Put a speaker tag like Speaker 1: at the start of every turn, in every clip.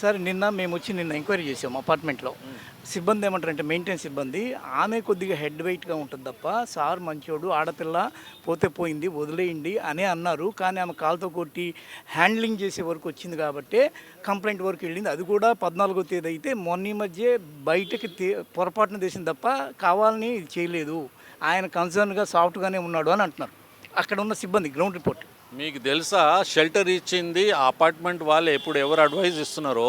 Speaker 1: Sir నిన్న enquiry చేసాం అపార్ట్మెంట్లో. సిబ్బంది ఏమంటారంటే మెయింటెనెన్స్ సిబ్బంది, ఆమె కొద్దిగా హెడ్ వెయిట్గా ఉంటుంది తప్ప సార్ మంచోడు, ఆడపిల్ల పోతే పోయింది వదిలేయండి అనే అన్నారు. కానీ ఆమె కాలుతో కొట్టి హ్యాండ్లింగ్ చేసే వరకు వచ్చింది కాబట్టి కంప్లైంట్ వరకు వెళ్ళింది. అది కూడా 14వ తేదీ అయితే మొన్న ఈ మధ్య బయటకి పొరపాటున తీసింది తప్ప కావాలని ఇది చేయలేదు. ఆయన కన్సర్న్గా సాఫ్ట్గానే ఉన్నాడు అని అంటున్నారు అక్కడ ఉన్న సిబ్బంది. గ్రౌండ్ రిపోర్ట్
Speaker 2: మీకు తెలుసా, షెల్టర్ ఇచ్చింది ఆ అపార్ట్మెంట్ వాళ్ళు. ఎప్పుడు ఎవరు అడ్వైజ్ ఇస్తున్నారో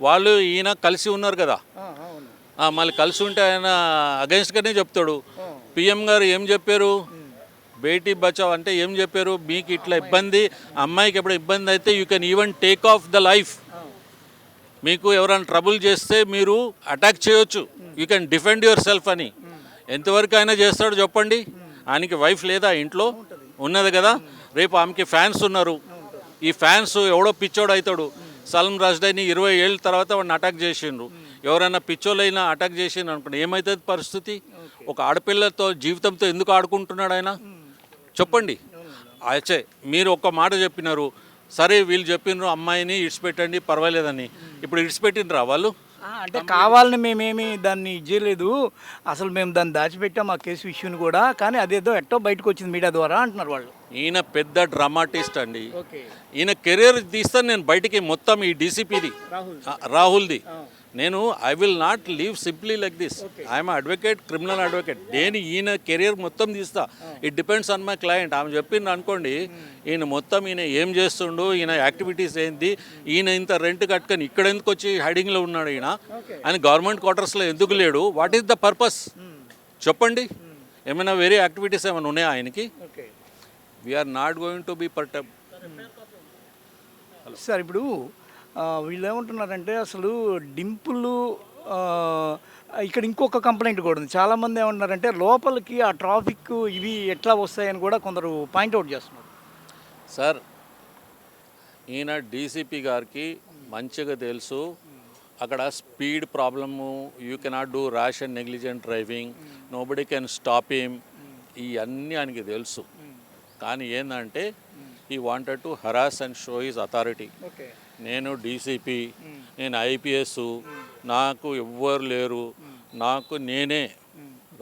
Speaker 2: వాళ్ళు ఈయన కలిసి ఉన్నారు కదా, మళ్ళీ కలిసి ఉంటే ఆయన అగెన్స్ట్గానే చెప్తాడు. పిఎం గారు ఏం చెప్పారు, బేటీ బచావ్ అంటే ఏం చెప్పారు, మీకు ఇట్లా ఇబ్బంది, అమ్మాయికి ఎప్పుడు ఇబ్బంది అయితే you can even take off the life. మీకు ఎవరైనా ట్రబుల్ చేస్తే మీరు అటాక్ చేయొచ్చు, you can defend your self అని. ఎంతవరకు అయినా చేస్తాడు చెప్పండి. ఆయనకి వైఫ్ లేదా, ఇంట్లో ఉన్నది కదా. రేపు ఆమెకి ఫ్యాన్స్ ఉన్నారు, ఈ ఫ్యాన్స్ ఎవడో పిచ్చోడు అవుతాడు. సలం రాజ్దాని 20 ఏళ్ళ తర్వాత వాడిని అటాక్ చేసిండ్రు. ఎవరైనా పిచ్చోళ్ళైనా అటాక్ చేసిండ్రు అనుకోండి, ఏమవుతుంది పరిస్థితి? ఒక ఆడపిల్లతో జీవితంతో ఎందుకు ఆడుకుంటున్నాడు ఆయన చెప్పండి. అయితే మీరు ఒక్క మాట చెప్పినారు, సరే వీళ్ళు చెప్పినారు అమ్మాయిని ఇడిచిపెట్టండి పర్వాలేదని. ఇప్పుడు ఇడిచిపెట్టినరా వాళ్ళు?
Speaker 1: అంటే కావాలని మేమేమి దాన్ని చేయలేదు, అసలు మేము దాన్ని దాచిపెట్టాం ఆ కేసు ఇష్యూని కూడా. కానీ అదేదో ఎట్టో బయటకు వచ్చింది మీడియా ద్వారా అంటున్నారు వాళ్ళు.
Speaker 2: ఈయన పెద్ద డ్రామాటిస్ట్ అండి. ఈయన కెరీర్ తీస్తాను నేను బయటికి మొత్తం. ఈ డీసీపీది రాహుల్ది నేను I will not leave simply like this. I'm advocate, criminal advocate. నేను ఈయన కెరీర్ మొత్తం తీస్తా. It depends on my client. ఆమె చెప్పింది అనుకోండి, ఈయన మొత్తం ఈయన ఏం చేస్తుండు, ఈయన యాక్టివిటీస్ ఏంటి, ఈయన ఇంత రెంట్ కట్టుకొని ఇక్కడ ఎందుకు వచ్చి హైడింగ్లో ఉన్నాడు, ఆయన గవర్నమెంట్ క్వార్టర్స్లో ఎందుకు లేడు, వాట్ ఈస్ ద పర్పస్ చెప్పండి. ఏమైనా వేరే యాక్టివిటీస్ ఏమైనా ఉన్నాయా ఆయనకి? We're not going to be perturb.
Speaker 1: Sir ఇప్పుడు వీళ్ళు ఏమంటున్నారంటే అసలు డింపుల్ ఇక్కడ ఇంకొక కంప్లైంట్ కూడా ఉంది. చాలామంది ఏమంటున్నారంటే లోపలికి ఆ ట్రాఫిక్ ఇవి ఎట్లా వస్తాయని కూడా కొందరు పాయింట్అవుట్ చేస్తున్నారు.
Speaker 2: సార్ ఈయన డీసీపీ గారికి మంచిగా తెలుసు అక్కడ speed problem, you cannot do rash and negligent driving, nobody can stop him, ఇవన్నీ ఆయనకి తెలుసు. కానీ ఏంటంటే ఈ wanted to harass and show his authority. నేను డీసీపీ, నేను ఐపీఎస్, నాకు ఎవ్వరు లేరు, నాకు నేనే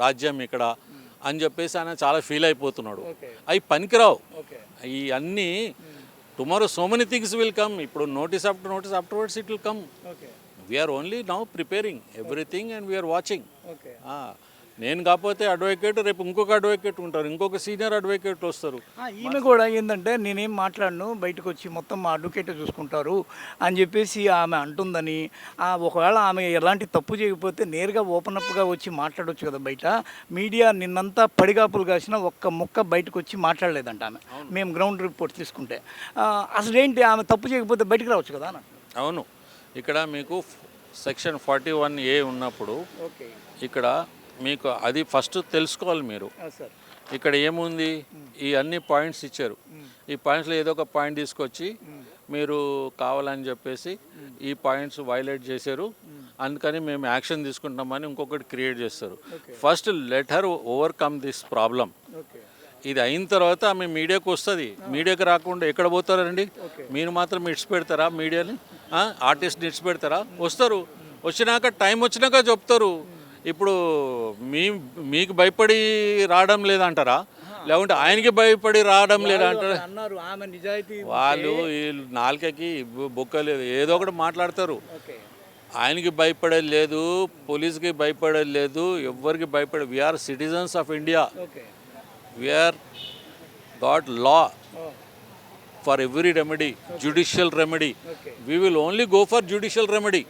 Speaker 2: రాజ్యం ఇక్కడ అని చెప్పేసి ఆయన చాలా ఫీల్ అయిపోతున్నాడు. అవి పనికిరావు ఇవన్నీ. Tomorrow so many things will come. ఇప్పుడు notice afterwards it will come. We're only now preparing everything and we're watching. నేను కాకపోతే అడ్వకేట్, రేపు ఇంకొక అడ్వకేట్ ఉంటారు, ఇంకొక సీనియర్ అడ్వకేట్ వస్తారు.
Speaker 1: ఈమె కూడా ఏంటంటే నేనేం మాట్లాడను, బయటకు వచ్చి మొత్తం మా అడ్వకేట్ చూసుకుంటారు అని చెప్పేసి ఆమె అంటుందని. ఒకవేళ ఆమె ఎలాంటి తప్పు చేయకపోతే నేరుగా ఓపెన్ అప్గా వచ్చి మాట్లాడవచ్చు కదా బయట. మీడియా నిన్నంతా పడిగాపులు కాసిన ఒక్క ముక్క బయటకు వచ్చి మాట్లాడలేదంట ఆమె. మేము గ్రౌండ్ రిపోర్ట్ తీసుకుంటే అసలు ఏంటి, ఆమె తప్పు చేయకపోతే బయటకు రావచ్చు కదా అని.
Speaker 2: అవును, ఇక్కడ మీకు సెక్షన్ 41A ఉన్నప్పుడు ఇక్కడ మీకు అది ఫస్ట్ తెలుసుకోవాలి మీరు. ఇక్కడ ఏముంది, ఈ అన్ని పాయింట్స్ ఇచ్చారు. ఈ పాయింట్స్లో ఏదో ఒక పాయింట్ తీసుకొచ్చి మీరు కావాలని చెప్పేసి ఈ పాయింట్స్ వైలేట్ చేశారు, అందుకని మేము యాక్షన్ తీసుకుంటామని ఇంకొకటి క్రియేట్ చేస్తారు. First let her overcome this problem. ఇది అయిన తర్వాత ఆమె మీడియాకు వస్తుంది. మీడియాకి రాకుండా ఎక్కడ పోతారండి? మీరు మాత్రం ఇడిచిపెడతారా మీడియాని? ఆర్టిస్ట్ని ఇడిచిపెడతారా? వస్తారు, వచ్చినాక టైం వచ్చినాక చెప్తారు. ఇప్పుడు మీకు భయపడి రావడం లేదంటారా, లేకుంటే ఆయనకి భయపడి రావడం లేదంటారా? వాళ్ళు నాలుకకి బొక్కలేదు, ఏదో ఒకటి మాట్లాడతారు. ఆయనకి భయపడేది లేదు, పోలీస్కి భయపడేది లేదు, ఎవ్వరికి భయపడే. We're citizens of India. We're got law for every remedy, judicial remedy. We will only go for judicial remedy.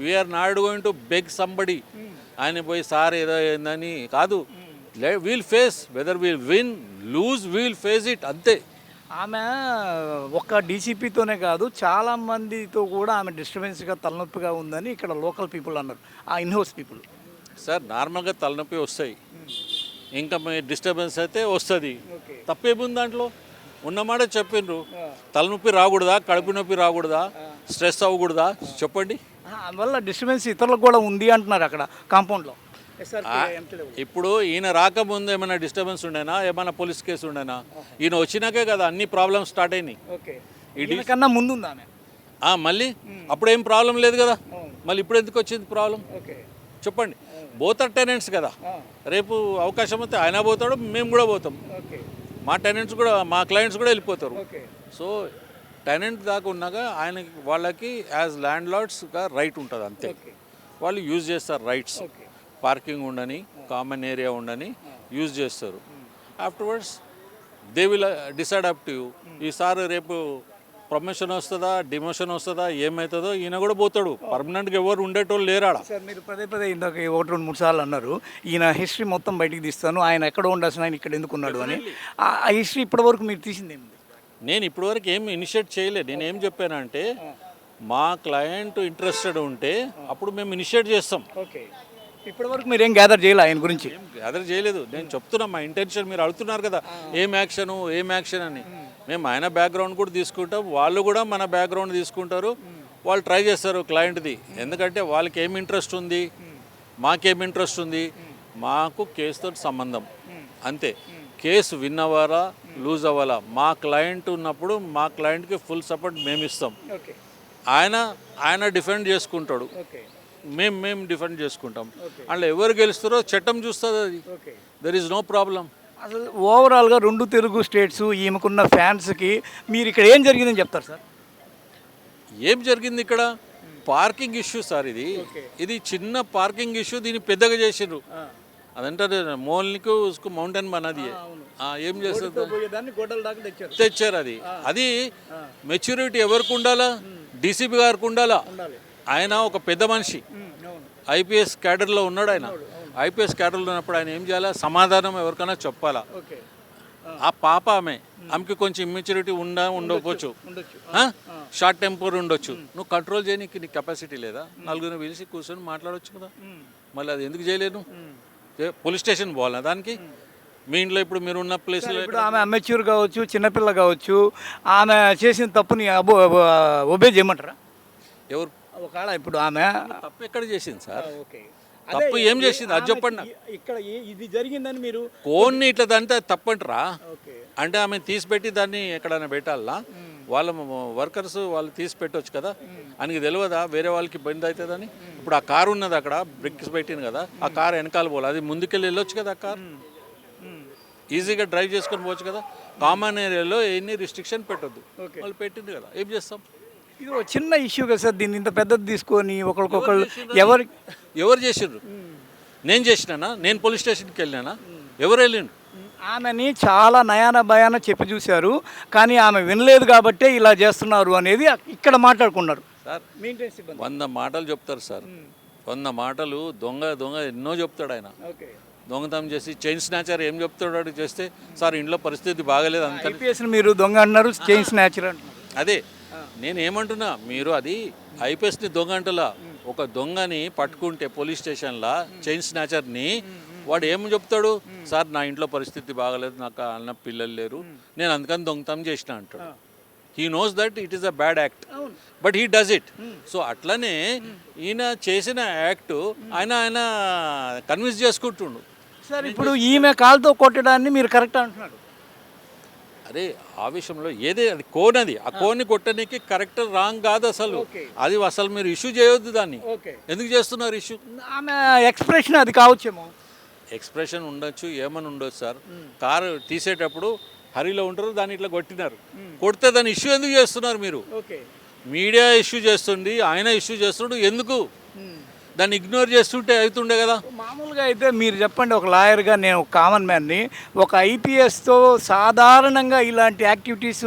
Speaker 2: We are not going to beg somebody. ఆయన పోయి సార్ ఏదో ఏందని కాదు. We'll face, whether we'll win lose we'll face it, అంతే.
Speaker 1: ఆమె ఒక్క డీసీపీతోనే కాదు, చాలామందితో కూడా ఆమె డిస్టర్బెన్స్గా తలనొప్పిగా ఉందని ఇక్కడ లోకల్ పీపుల్ అన్నారు, ఆ ఇన్హౌస్ పీపుల్.
Speaker 2: సార్ నార్మల్గా తలనొప్పి వస్తాయి, ఇంకా మీ డిస్టర్బెన్స్ అయితే వస్తుంది, తప్పేముంది దాంట్లో? ఉన్నమాట చెప్పిండ్రు. తలనొప్పి రాకూడదా, కడుపు నొప్పి రాకూడదా, స్ట్రెస్ అవ్వకూడదా చెప్పండి.
Speaker 1: అందువల్ల డిస్టర్బెన్స్ ఇతరులకు కూడా ఉంది అంటున్నారు అక్కడ కాంపౌండ్లో.
Speaker 2: ఇప్పుడు ఈయన రాకముందు ఏమైనా డిస్టర్బెన్స్ ఉండేనా, ఏమైనా పోలీస్ కేసు ఉండేనా? ఈయన వచ్చినాకే కదా అన్ని ప్రాబ్లమ్స్ స్టార్ట్ అయినాయి.
Speaker 1: కన్నా ముందు ఉందా ఆమె?
Speaker 2: మళ్ళీ అప్పుడు ఏం ప్రాబ్లం లేదు కదా,
Speaker 1: అవును.
Speaker 2: మళ్ళీ ఇప్పుడు ఎందుకు వచ్చింది ప్రాబ్లం
Speaker 1: ఓకే.
Speaker 2: చెప్పండి. బోత్ ఆర్ టెనెంట్స్ కదా, రేపు అవకాశం అయితే ఆయన పోతాడు, మేము కూడా పోతాం,
Speaker 1: ఓకే.
Speaker 2: మా టెనెంట్స్ కూడా మా క్లయింట్స్ కూడా వెళ్ళిపోతారు.
Speaker 1: ఓకే.
Speaker 2: సో టెనెంట్ దాకా ఉన్నాక ఆయనకి వాళ్ళకి యాజ్ ల్యాండ్ లార్డ్స్గా రైట్ ఉంటుంది అంతే.
Speaker 1: ఓకే.
Speaker 2: వాళ్ళు యూజ్ చేస్తారు రైట్స్,
Speaker 1: ఓకే.
Speaker 2: పార్కింగ్ ఉండని, కామన్ ఏరియా ఉండని యూజ్ చేస్తారు. Afterwards they will decide up to you. ఈసారి రేపు ప్రమోషన్ వస్తుందా, డిమోషన్ వస్తుందా, ఏమవుతుందో ఈయన కూడా పోతాడు. పర్మనెంట్గా ఎవరు ఉండేటోళ్ళు లేరాడ.
Speaker 1: సార్ మీరు పదే ఇందాక 1-2-3 సార్లు అన్నారు ఈయన హిస్టరీ మొత్తం బయటికి తీస్తాను, ఆయన ఎక్కడ ఉండాల్సిన ఆయన ఇక్కడ ఎందుకు ఉన్నాడు అని. ఆ హిస్టరీ ఇప్పటివరకు మీరు తీసింది ఏమిటి?
Speaker 2: నేను ఇప్పటివరకు ఏం ఇనిషియేట్ చేయలేదు. నేను ఏం చెప్పానంటే మా క్లయింట్ ఇంట్రెస్టెడ్ ఉంటే అప్పుడు మేము ఇనిషియేట్ చేస్తాం.
Speaker 1: ఓకే. ఇప్పటివరకు మీరు ఏం గ్యాదర్ చేయలే ఆయన గురించి?
Speaker 2: గ్యాదర్ చేయలేదు. నేను చెప్తున్నా మా ఇంటెన్షన్. మీరు అడుగుతున్నారు కదా ఏం యాక్షన్ అని. మేము ఆయన బ్యాక్గ్రౌండ్ కూడా తీసుకుంటాం, వాళ్ళు కూడా మన బ్యాక్గ్రౌండ్ తీసుకుంటారు. వాళ్ళు ట్రై చేస్తారు క్లయింట్ది, ఎందుకంటే వాళ్ళకి ఏం ఇంట్రెస్ట్ ఉంది, మాకేం ఇంట్రెస్ట్ ఉంది. మాకు కేసుతో సంబంధం అంతే. కేసు విన్ అవ్వాలా లూజ్ అవ్వాలా, మా క్లయింట్ ఉన్నప్పుడు మా క్లయింట్కి ఫుల్ సపోర్ట్ మేము ఇస్తాం.
Speaker 1: ఓకే.
Speaker 2: ఆయన డిఫెండ్ చేసుకుంటాడు,
Speaker 1: ఓకే.
Speaker 2: మేము డిఫెండ్ చేసుకుంటాం. అందులో ఎవరు గెలుస్తారో చట్టం చూస్తుంది. అది
Speaker 1: okay.
Speaker 2: There is no problem.
Speaker 1: అసలు ఓవరాల్గా 2 తెలుగు స్టేట్స్ ఈమెకున్న ఫ్యాన్స్కి మీరు ఇక్కడ ఏం జరిగిందని చెప్తారు సార్?
Speaker 2: ఏం జరిగింది ఇక్కడ? Parking issue sir. ఇది చిన్న పార్కింగ్ ఇష్యూ, దీన్ని పెద్దగా చేసిండ్రు. అదంటారు మోల్నికు ఉస్కు మౌంటైన్ బనాది. ఏం చేస్తుంది? తెచ్చారు. అది మెచ్యూరిటీ ఎవరికి ఉండాలా? డీసీపీ గారికి ఉండాలా. ఆయన ఒక పెద్ద మనిషి, ఐపీఎస్ క్యాడర్లో ఉన్నాడు. ఆయన ఐపీఎస్ క్యాడర్లో ఉన్నప్పుడు ఆయన ఏం చేయాలా? సమాధానం ఎవరికైనా చెప్పాలా. ఆ పాప ఆమెకి కొంచెం ఇమ్మెచ్యూరిటీ ఉండకపోవచ్చు, షార్ట్ టెంపర్ ఉండొచ్చు. నువ్వు కంట్రోల్ చేయడానికి నీకు కెపాసిటీ లేదా? నలుగురిని పిలిచి కూర్చొని మాట్లాడవచ్చు కదా. మళ్ళీ అది ఎందుకు చేయలేను? పోలీస్ స్టేషన్ పోవాలా దానికి? మీ ఇంట్లో ఇప్పుడు మీరు ఉన్న ప్లేస్లో
Speaker 1: ఇప్పుడు ఆమె అమెచ్యూర్ కావచ్చు, చిన్నపిల్ల కావచ్చు, ఆమె చేసిన తప్పుని ఒబే చేయమంటారా?
Speaker 2: ఎవరు
Speaker 1: ఒకవేళ ఇప్పుడు ఆమె
Speaker 2: తప్పు ఎక్కడ చేసింది సార్?
Speaker 1: ఓకే.
Speaker 2: తప్పు ఏం చేసింది అది చెప్పండి.
Speaker 1: ఇక్కడ ఇది జరిగిందని మీరు
Speaker 2: కోన్ని ఇట్లా దాంతో తప్పంటారా?
Speaker 1: ఓకే.
Speaker 2: అంటే ఆమె తీసిపెట్టి దాన్ని ఎక్కడైనా పెట్టాలా? వాళ్ళ వర్కర్స్ వాళ్ళు తీసి పెట్టవచ్చు కదా. ఆయనకి తెలియదా వేరే వాళ్ళకి ఇబ్బంది అవుతుందని? ఇప్పుడు ఆ కారు ఉన్నది అక్కడ, బ్రిక్స్ పెట్టింది కదా, ఆ కారు వెనకాల పోవాలి, అది ముందుకెళ్ళి వెళ్ళొచ్చు కదా. ఆ కారు ఈజీగా డ్రైవ్ చేసుకొని పోవచ్చు కదా. కామన్ ఏరియాలో ఎన్ని రిస్ట్రిక్షన్ పెట్టొద్దు, వాళ్ళు పెట్టింది కదా. ఏం చేస్తాం?
Speaker 1: ఇది ఒక చిన్న ఇష్యూ కదా సార్, దీన్ని ఇంత పెద్దది తీసుకొని ఒకరికొకళ్ళు
Speaker 2: ఎవరు చేసిండ్రు? నేను చేసినానా? నేను పోలీస్ స్టేషన్కి వెళ్ళినానా? ఎవరు వెళ్ళిండు?
Speaker 1: ఆమెని చాలా నయాన భయాన చెప్పి చూశారు, కానీ ఆమె వినలేదు కాబట్టే ఇలా చేస్తున్నారు అనేది ఇక్కడ మాట్లాడుకున్నారు
Speaker 2: సార్. 100 మాటలు చెప్తారు సార్, 100 మాటలు. దొంగ ఎన్నో చెప్తాడు ఆయన. దొంగతనం చేసి చైన్ స్నాచర్ ఏం చెప్తాడు చేస్తే, సార్ ఇంట్లో పరిస్థితి బాగలేదు అంత.
Speaker 1: ఐపీఎస్ని మీరు దొంగ అన్నారు, చైన్ స్నాచర్ అంటున్నారు.
Speaker 2: అదే నేను ఏమంటున్నా, మీరు అది ఐపీఎస్ని దొంగ అంటలా. ఒక దొంగని పట్టుకుంటే పోలీస్ స్టేషన్లో చైన్ స్నాచర్ని, వాడు ఏం చెప్తాడు? సార్ నా ఇంట్లో పరిస్థితి బాగలేదు, నాకు అన్న పిల్లలు లేరు, నేను అందుకని దొంగతనం చేసిన అంటాడు. He knows that it is a bad act, but he does it. So అట్లనే ఈయన చేసిన యాక్ట్ ఆయన కన్విన్స్ చేసుకుంటుండు.
Speaker 1: సార్ ఇప్పుడు ఈమె కాలుతో కొట్టడాన్ని మీరు కరెక్ట్ అంటున్నారు.
Speaker 2: అరే ఆ విషయంలో ఏదే అది కోనది, ఆ కోన్ని కొట్టడానికి కరెక్ట్ రాంగ్ కాదు అసలు. అది అసలు మీరు ఇష్యూ చేయొద్దు దాన్ని. ఎందుకు చేస్తున్నారు ఇష్యూ?
Speaker 1: ఆమె ఎక్స్ప్రెషన్ అది కావచ్చేమో.
Speaker 2: ఎక్స్ప్రెషన్ ఉండొచ్చు, ఏమని ఉండొచ్చు సార్. కారు తీసేటప్పుడు హరిలో ఉంటారు, దాన్ని ఇట్లా కొట్టినారు. కొడితే దాన్ని ఇష్యూ ఎందుకు చేస్తున్నారు మీరు? మీడియా ఇష్యూ చేస్తుంది, ఆయన ఇష్యూ చేస్తుండు, ఎందుకు దాన్ని ఇగ్నోర్ చేస్తుంటే అవుతుండే కదా.
Speaker 1: మామూలుగా అయితే మీరు చెప్పండి, ఒక లాయర్గా నేను ఒక కామన్ మ్యాన్ని, ఒక ఐపీఎస్తో సాధారణంగా ఇలాంటి యాక్టివిటీస్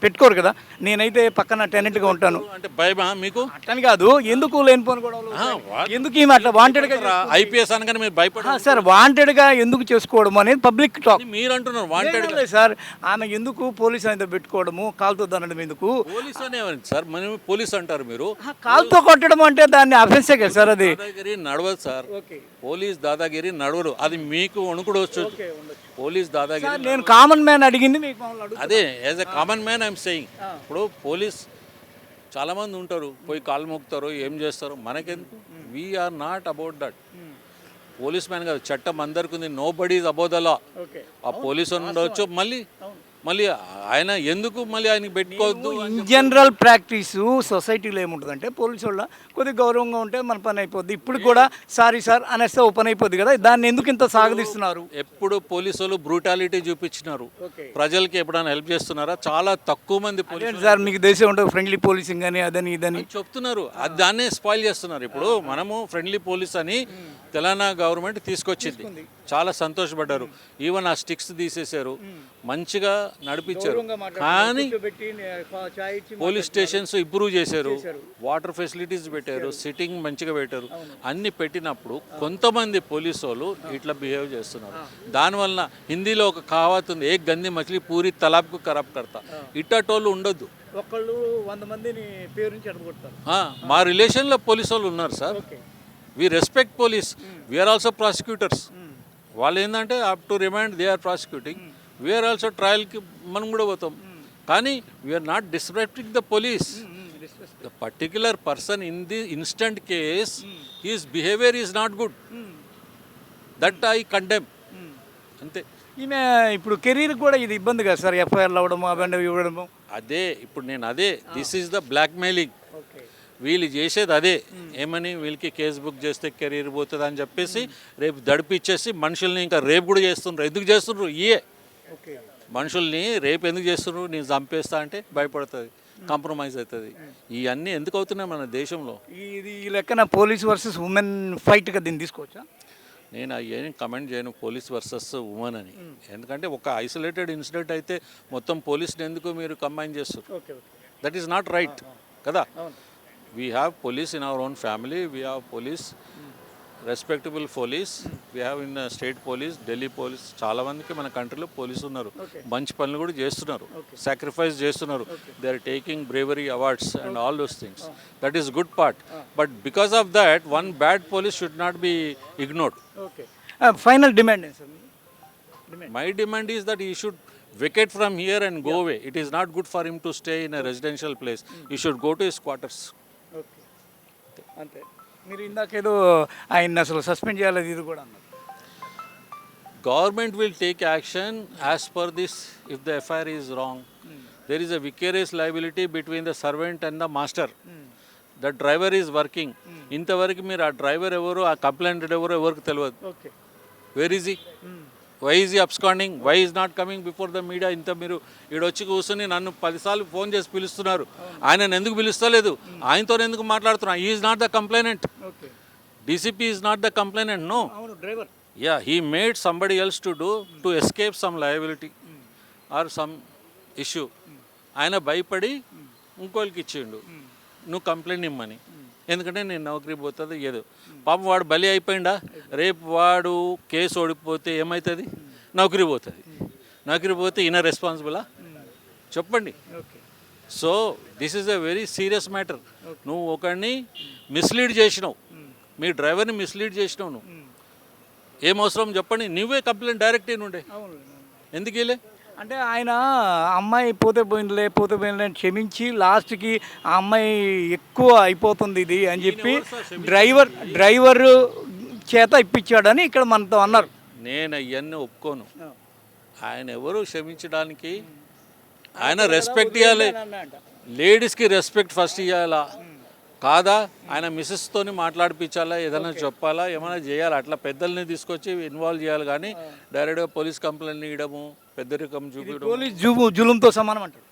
Speaker 1: పెట్టుకోరు కదా. నేనైతే పక్కన టెనెంట్గా ఉంటాను
Speaker 2: అంటే భయమా మీకు?
Speaker 1: అట్లని కాదు, ఎందుకు లేనిపోను కూడా ఎందుకు ఈమె అట్లా వాంటెడ్గా
Speaker 2: ఐపీఎస్ అనగానే మీరు భయపడ
Speaker 1: సార్, వాంటెడ్గా ఎందుకు చేసుకోవడం అనేది పబ్లిక్ టాక్.
Speaker 2: మీరు అంటున్నారు వాంటెడ్
Speaker 1: సార్. ఆమె ఎందుకు పోలీస్ అనేది పెట్టుకోవడము, కాలుతో దనడం ఎందుకు?
Speaker 2: పోలీస్ అనే సార్, మనం పోలీస్ అంటారు మీరు.
Speaker 1: కాలుతో కొట్టడం అంటే దాన్ని అఫెన్సే కదా సార్. అది
Speaker 2: దాదాగిరి నడవదు సార్, పోలీస్ దాదాగిరి నడవరు. అది మీకు వణుకుడు వచ్చు. పోలీస్ దాదాగిరి
Speaker 1: నేను కామన్ మ్యాన్ అడిగింది మీకు.
Speaker 2: అదే as a common man I'm saying. ఇప్పుడు పోలీస్ చాలామంది ఉంటారు, పోయి కాలు మొక్కుతారు, ఏం చేస్తారు, మనకెందుకు? We're not about that. Police man కాదు, చట్టం అందరికి ఉంది. Nobody is about the law. ఆ పోలీసు ఉండవచ్చు, మళ్ళీ మళ్ళీ ఆయన ఎందుకు మళ్ళీ ఆయనకి పెట్టుకోవద్దు
Speaker 1: ఇన్ జనరల్ ప్రాక్టీసు సొసైటీలో ఏముంటుందంటే పోలీసు వాళ్ళ కొద్దిగా గౌరవంగా ఉంటే మన పని అయిపోద్ది. ఇప్పుడు కూడా సారీ సార్ అనేస్తే ఓ పని అయిపోద్ది కదా, దాన్ని ఎందుకు ఇంత సాగదీస్తున్నారు?
Speaker 2: ఎప్పుడు పోలీసు వాళ్ళు బ్రూటాలిటీ చూపించినారు, ప్రజలకి ఎప్పుడైనా హెల్ప్ చేస్తున్నారా? చాలా తక్కువ మంది పోలీసు
Speaker 1: సార్ మీకు దేశం ఉంటుంది ఫ్రెండ్లీ పోలీసింగ్ అని అదని ఇదని
Speaker 2: చెప్తున్నారు, అది దాన్నే స్పాయిల్ చేస్తున్నారు. ఇప్పుడు మనము ఫ్రెండ్లీ పోలీస్ అని తెలంగాణ గవర్నమెంట్ తీసుకొచ్చింది, చాలా సంతోషపడ్డారు. ఈవెన్ ఆ స్టిక్స్ తీసేశారు, మంచిగా నడిపించారు. కానీ పోలీస్ స్టేషన్స్ ఇంప్రూవ్ చేశారు, వాటర్ ఫెసిలిటీస్ పెట్టారు, సిట్టింగ్ మంచిగా పెట్టారు. అన్ని పెట్టినప్పుడు కొంతమంది పోలీసు వాళ్ళు ఇట్లా బిహేవ్ చేస్తున్నారు. దానివల్ల హిందీలో ఒక కహావత్ ఉంది, ఏ గంది మచిలీ పూరి తలాబ్కు ఖరాబ్ కడతా. ఇట్టటోళ్ళు ఉండొద్దు.
Speaker 1: ఒకళ్ళు 100 మందిని పేరు నుంచి అడగొడతారు.
Speaker 2: మా రిలేషన్లో పోలీసు వాళ్ళు ఉన్నారు sir. We respect police, we're also prosecutors. వాళ్ళు ఏంటంటే up to remand they are prosecuting, we're also ట్రయల్కి మనం కూడా పోతాం. కానీ we're not disrespecting the police. The particular person in the instant case his behaviour is not good, that I condemn. అంతే.
Speaker 1: ఈమె ఇప్పుడు కెరీర్ కూడా ఇది ఇబ్బంది కదా సార్, ఎఫ్ఐఆర్లు అవ్వడము అవన్నీ ఇవ్వడము.
Speaker 2: అదే ఇప్పుడు నేను అదే this is the blackmailing. వీళ్ళు చేసేది అదే, ఏమని వీళ్ళకి కేసు బుక్ చేస్తే కెరీర్ పోతుంది అని చెప్పేసి రేపు దడిపిచ్చేసి మనుషుల్ని ఇంకా రేపు కూడా చేస్తుండ్రు. ఎందుకు చేస్తుండ్రు? మనుషుల్ని రేపు ఎందుకు చేస్తుండ్రు? నేను చంపేస్తా అంటే భయపడుతుంది, కాంప్రమైజ్ అవుతుంది. ఇవన్నీ ఎందుకు అవుతున్నాయి మన దేశంలో?
Speaker 1: ఇది ఈ లెక్కన పోలీస్ వర్సెస్ ఉమెన్ ఫైట్గా దీన్ని తీసుకోవచ్చా?
Speaker 2: నేను ఏం కమెంట్ చేయను పోలీస్ వర్సెస్ ఉమెన్ అని, ఎందుకంటే ఒక ఐసోలేటెడ్ ఇన్సిడెంట్ అయితే మొత్తం పోలీస్ని ఎందుకు మీరు కంబైన్ చేస్తారు? దట్ ఈస్ నాట్ రైట్ కదా. We have police in our own family, we have police, respectable police, we have in state police, Delhi police. చాలా మందికి మన కంట్రీలో పోలీసు ఉన్నారు, మంచి పనులు కూడా చేస్తున్నారు, సాక్రిఫైస్ చేస్తున్నారు. They are taking bravery awards and all those things. That is good part. But because of that one bad police should not be ignored.
Speaker 1: Final demand sir?
Speaker 2: My demand is that he should vacate from here and go away. It is not good for him to stay in a residential place. He should go to his quarters.
Speaker 1: అంతే. మీరు ఇందాకేదో ఆయన అసలు suspend చేయాలి ఇది కూడా అన్నారు.
Speaker 2: Government will take action as per this if the FIR is wrong. There is a vicarious liability between the servant and the master. The driver is working. ఇంతవరకు మీరు ఆ డ్రైవర్ ఎవరు, ఆ కంప్లైంట్ ఎవరికి తెలియదు. Where is he? Why is he absconding? Why is not coming before the media? ఇంత మీరు ఈడొచ్చి కూర్చొని నన్ను 10 సార్లు ఫోన్ చేసి పిలుస్తున్నారు, ఆయన ఎందుకు పిలుస్తలేదు? ఆయనతో ఎందుకు మాట్లాడుతున్నారు? He is not the complainant. DCP is not the complainant. No,
Speaker 1: driver.
Speaker 2: Yeah, he made somebody else to do to escape some liability or some issue. ఆయన భయపడి ఇంకోళ్ళకి ఇచ్చిండు, నువ్వు కంప్లైంట్ ఇమ్మని. ఎందుకంటే నేను నౌకరీ పోతుంది ఏదో. పాపం వాడు బలి అయిపోయిందా? రేపు వాడు కేసు ఓడిపోతే ఏమవుతుంది? నౌకరీ పోతుంది. నౌకరీ పోతే ఈయన రెస్పాన్సిబులా? చెప్పండి. So this is a very serious matter. నువ్వు ఒకరిని మిస్లీడ్ చేసినావు, మీ డ్రైవర్ని మిస్లీడ్ చేసినావు. నువ్వు ఏం అవసరం చెప్పండి? నువ్వే కంప్లైంట్ డైరెక్ట్ నుండే ఎందుకు వెళ్ళే?
Speaker 1: అంటే ఆయన అమ్మాయి పోతే పోయిందిలే అని క్షమించి లాస్ట్కి ఆ అమ్మాయి ఎక్కువ అయిపోతుంది ఇది అని చెప్పి డ్రైవర్ చేత ఇప్పించాడని ఇక్కడ మనతో అన్నారు.
Speaker 2: నేను అవన్నీ ఒప్పుకోను. ఆయన ఎవరు క్షమించడానికి? ఆయన రెస్పెక్ట్ ఇవ్వాలి, లేడీస్కి రెస్పెక్ట్ ఫస్ట్ ఇవ్వాలా కాదా? ఆయన మిస్సెస్తోని మాట్లాడిపించాలా, ఏదైనా చెప్పాలా, ఏమైనా చేయాలి. అట్లా పెద్దల్ని తీసుకొచ్చి ఇన్వాల్వ్ చేయాలి. కానీ డైరెక్ట్గా పోలీస్ కంప్లైంట్ ఇవ్వడము, పెద్దరికం చూపించడం,
Speaker 1: పోలీస్ జులుంతో సమానం అంటారు.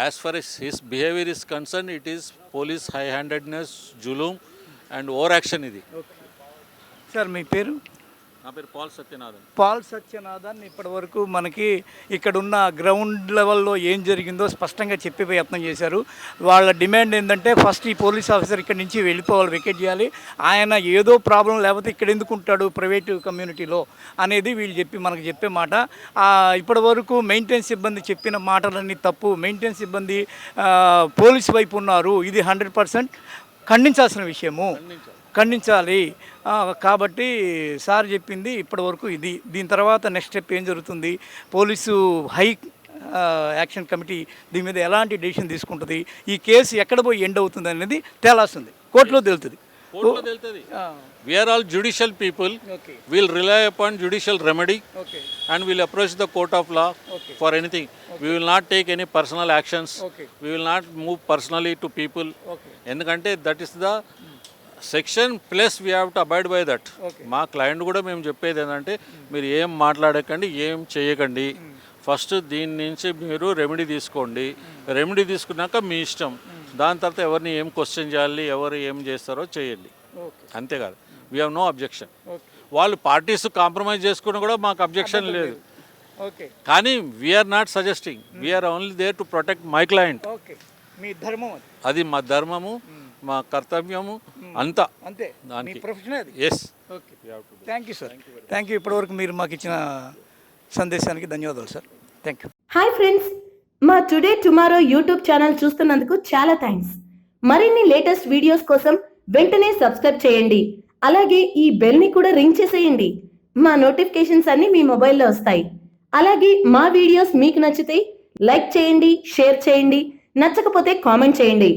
Speaker 2: As far as his behaviour is concern, it is police high handedness, జులూం అండ్ ఓవర్ యాక్షన్ ఇది.
Speaker 1: సార్ మీ పేరు?
Speaker 2: నా పేరు పాల్ సత్యనాథన్.
Speaker 1: పాల్ సత్యనాథన్ ఇప్పటి వరకు మనకి ఇక్కడున్న గ్రౌండ్ లెవెల్లో ఏం జరిగిందో స్పష్టంగా చెప్పే ప్రయత్నం చేశారు. వాళ్ళ డిమాండ్ ఏంటంటే ఫస్ట్ ఈ పోలీస్ ఆఫీసర్ ఇక్కడి నుంచి వెళ్ళిపోవాలి, వెకేట్ చేయాలి. ఆయన ఏదో ప్రాబ్లం లేకపోతే ఇక్కడ ఎందుకు ఉంటాడు ప్రైవేటు కమ్యూనిటీలో అనేది వీళ్ళు మనకు చెప్పే మాట. ఇప్పటి వరకు మెయింటెనెన్స్ సిబ్బంది చెప్పిన మాటలన్నీ తప్పు. మెయింటెనెన్స్ సిబ్బంది పోలీస్ వైపు ఉన్నారు. ఇది 100% ఖండించాల్సిన విషయము, ఖండించాలి. కాబట్టి సార్ చెప్పింది ఇప్పటివరకు ఇది. దీని తర్వాత నెక్స్ట్ స్టెప్ ఏం జరుగుతుంది, పోలీసు హై యాక్షన్ కమిటీ దీని మీద ఎలాంటి డెసిషన్ తీసుకుంటుంది, ఈ కేసు ఎక్కడ పోయి ఎండ్ అవుతుంది అనేది తేలాస్తుంది, కోర్టులో తెలుస్తుంది.
Speaker 2: కోర్టులో తెలుస్తుంది. We're all judicial people,
Speaker 1: okay
Speaker 2: will rely upon judicial remedy
Speaker 1: okay
Speaker 2: and we'll approach the court of law
Speaker 1: Okay.
Speaker 2: for anything. We will not take any personal actions.
Speaker 1: Okay.
Speaker 2: We will not move personally to people.
Speaker 1: Okay
Speaker 2: ఎందుకంటే that is the section plus we have to avoid by that.
Speaker 1: Okay.
Speaker 2: మా client కూడా మేము చెప్పేది ఏంటంటే మీరు ఏం మాట్లాడకండి, ఏం చేయకండి, ఫస్ట్ దీని నుంచి మీరు రెమెడీ తీసుకోండి, రెమెడీ తీసుకున్నాక మీ ఇష్టం, దాని తర్వాత ఎవరిని ఏం క్వశ్చన్ చేయాలి, ఎవరు ఏం చేస్తారో చేయండి,
Speaker 1: ఓకే
Speaker 2: అంతేకాదు. We have no objection.
Speaker 1: Okay
Speaker 2: వాళ్ళు పార్టీస్ కాంప్రమైజ్ చేసుకుని కూడా మాకు అబ్జెక్షన్ లేదు.
Speaker 1: ఓకే
Speaker 2: కానీ we're not suggesting, we're only there to protect my client.
Speaker 1: Okay మీ ధర్మం అది,
Speaker 2: అది మా ధర్మము, మా కర్తవ్యము అంతా
Speaker 1: అంతే మీ
Speaker 2: దానికి.
Speaker 1: ప్రొఫెషన్ అది.
Speaker 2: Yes.
Speaker 1: Okay thank you sir, thank you. ఇప్పటివరకు మీరు మాకు ఇచ్చిన సందేశానికి ధన్యవాదాలు సార్. Thank you.
Speaker 3: హాయ్ ఫ్రెండ్స్, మా టుడే టుమారో యూట్యూబ్ ఛానల్ చూస్తున్నందుకు చాలా థ్యాంక్స్. మరిన్ని లేటెస్ట్ వీడియోస్ కోసం వెంటనే సబ్స్క్రైబ్ చేయండి. అలాగే ఈ బెల్ ని కూడా రింగ్ చేసేయండి. మా నోటిఫికేషన్స్ అన్ని మీ మొబైల్లో వస్తాయి. అలాగే మా వీడియోస్ మీకు నచ్చితే లైక్ చేయండి, షేర్ చేయండి, నచ్చకపోతే కామెంట్ చేయండి.